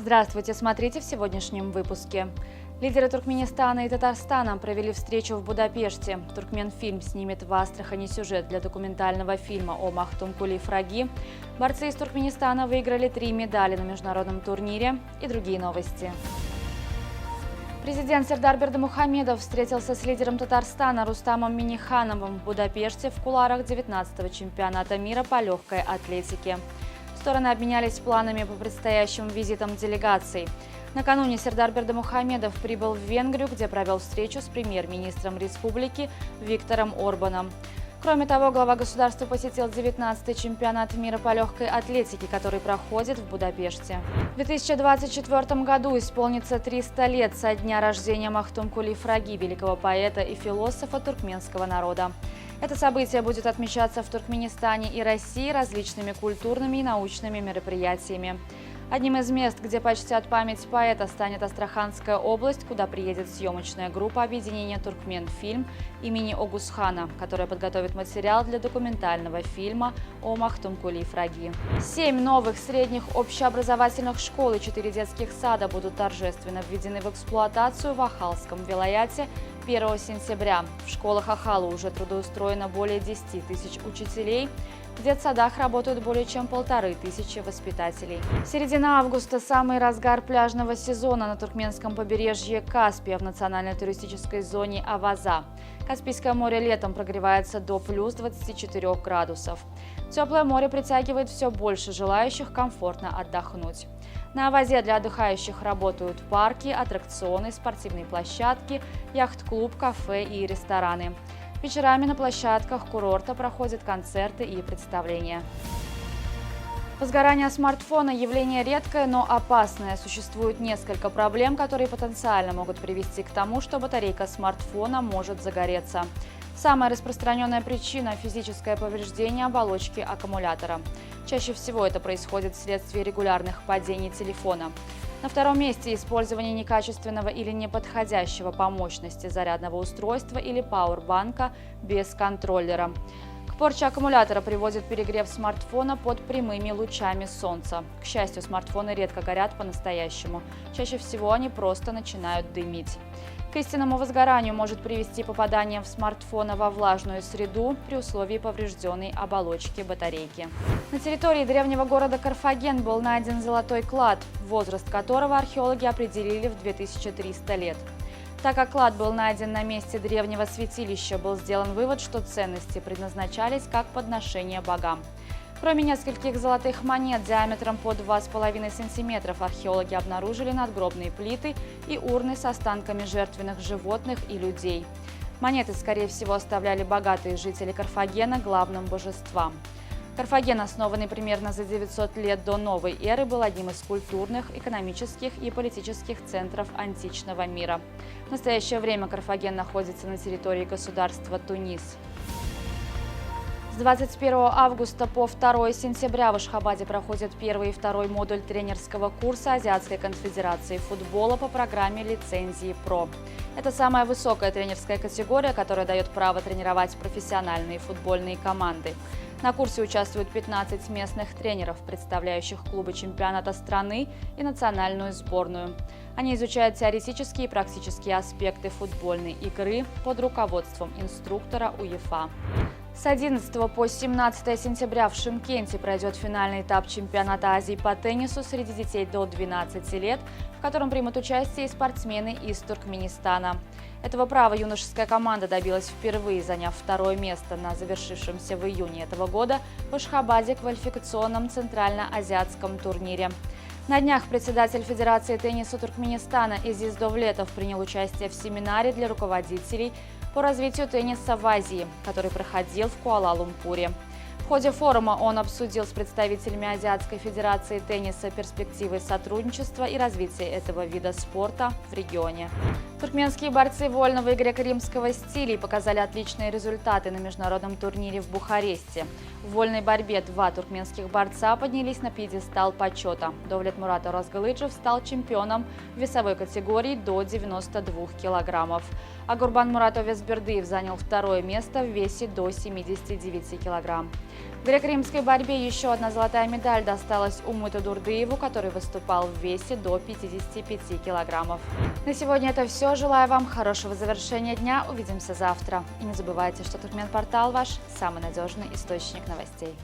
Здравствуйте, смотрите в сегодняшнем выпуске. Лидеры Туркменистана и Татарстана провели встречу в Будапеште. Туркменфильм снимет в Астрахани сюжет для документального фильма о Махтумкуле Фраги. Борцы из Туркменистана выиграли 3 медали на международном турнире и другие новости. Президент Сердар Бердымухамедов встретился с лидером Татарстана Рустамом Миннихановым в Будапеште в кулуарах 19-го чемпионата мира по легкой атлетике. Стороны обменялись планами по предстоящим визитам делегаций. Накануне Сердар Бердымухамедов прибыл в Венгрию, где провел встречу с премьер-министром республики Виктором Орбаном. Кроме того, глава государства посетил 19-й чемпионат мира по легкой атлетике, который проходит в Будапеште. В 2024 году исполнится 300 лет со дня рождения Махтумкули Фраги, великого поэта и философа туркменского народа. Это событие будет отмечаться в Туркменистане и России различными культурными и научными мероприятиями. Одним из мест, где почтят память поэта, станет Астраханская область, куда приедет съемочная группа объединения «Туркменфильм» имени Огусхана, которая подготовит материал для документального фильма о Махтумкуле Фраги. 7 новых средних общеобразовательных школ и 4 детских сада будут торжественно введены в эксплуатацию в Ахалском вилаяте 1 сентября. В школах Ахала уже трудоустроено более 10 тысяч учителей. В детсадах работают более чем 1500 воспитателей. Середина августа – самый разгар пляжного сезона на туркменском побережье Каспия в национальной туристической зоне Аваза. Каспийское море летом прогревается до плюс 24 градусов. Теплое море притягивает все больше желающих комфортно отдохнуть. На Авазе для отдыхающих работают парки, аттракционы, спортивные площадки, яхт-клуб, кафе и рестораны. Вечерами на площадках курорта проходят концерты и представления. Возгорание смартфона – явление редкое, но опасное. Существует несколько проблем, которые потенциально могут привести к тому, что батарейка смартфона может загореться. Самая распространенная причина – физическое повреждение оболочки аккумулятора. Чаще всего это происходит вследствие регулярных падений телефона. На втором месте – использование некачественного или неподходящего по мощности зарядного устройства или пауэрбанка без контроллера. К порче аккумулятора приводит перегрев смартфона под прямыми лучами солнца. К счастью, смартфоны редко горят по-настоящему. Чаще всего они просто начинают дымить. К истинному возгоранию может привести попадание в смартфона во влажную среду при условии поврежденной оболочки батарейки. На территории древнего города Карфаген был найден золотой клад, возраст которого археологи определили в 2300 лет. Так как клад был найден на месте древнего святилища, был сделан вывод, что ценности предназначались как подношение богам. Кроме нескольких золотых монет диаметром по 2,5 см, археологи обнаружили надгробные плиты и урны с останками жертвенных животных и людей. Монеты, скорее всего, оставляли богатые жители Карфагена главным божествам. Карфаген, основанный примерно за 900 лет до новой эры, был одним из культурных, экономических и политических центров античного мира. В настоящее время Карфаген находится на территории государства Тунис. С 21 августа по 2 сентября в Ашхабаде проходит первый и второй модуль тренерского курса Азиатской конфедерации футбола по программе лицензии ПРО. Это самая высокая тренерская категория, которая дает право тренировать профессиональные футбольные команды. На курсе участвуют 15 местных тренеров, представляющих клубы чемпионата страны и национальную сборную. Они изучают теоретические и практические аспекты футбольной игры под руководством инструктора УЕФА. С 11 по 17 сентября в Шымкенте пройдет финальный этап чемпионата Азии по теннису среди детей до 12 лет, в котором примут участие и спортсмены из Туркменистана. Этого права юношеская команда добилась впервые, заняв 2 место на завершившемся в июне этого года в Ашхабаде квалификационном центрально-азиатском турнире. На днях председатель Федерации тенниса Туркменистана Изиз Довлетов принял участие в семинаре для руководителей по развитию тенниса в Азии, который проходил в Куала-Лумпуре. В ходе форума он обсудил с представителями Азиатской Федерации тенниса перспективы сотрудничества и развития этого вида спорта в регионе. Туркменские борцы вольного и греко-римского стилей показали отличные результаты на международном турнире в Бухаресте. В вольной борьбе два туркменских борца поднялись на пьедестал почета. Довлет Мурат Оразгалыджев стал чемпионом в весовой категории до 92 килограммов. А Гурбан Муратов Эсбердыев занял второе место в весе до 79 килограмм. В греко-римской борьбе еще одна золотая медаль досталась Умыту Дурдыеву, который выступал в весе до 55 килограммов. На сегодня это все. Желаю вам хорошего завершения дня. Увидимся завтра. И не забывайте, что Туркменпортал ваш самый надежный источник новостей.